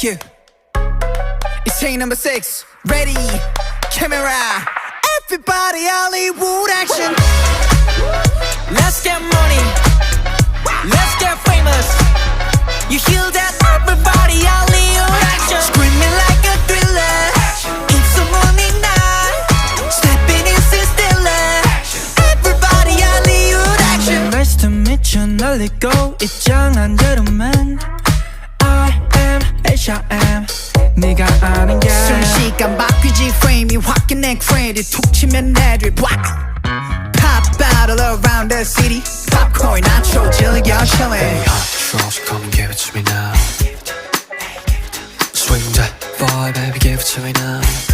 Yeah. It's take number 6. Ready, camera. Everybody, Hollywood action. Let's get money. Let's get famous. You hear that? Everybody, Hollywood action. Screaming like a thriller. It's a morning night. Stepping in stiller. Everybody, Hollywood action. Nice to meet you. 날리고 입장한 대로만 I am H.I.M. 네가 아는 게 순식간 바뀌지 프레임이 확인해 크레딧 툭 치면 애들 Pop bottle around the city. Popcorn nacho 즐겨 chillin'. Hey, hot sauce, come give it to me now. Swing that boy, baby, give it to me now.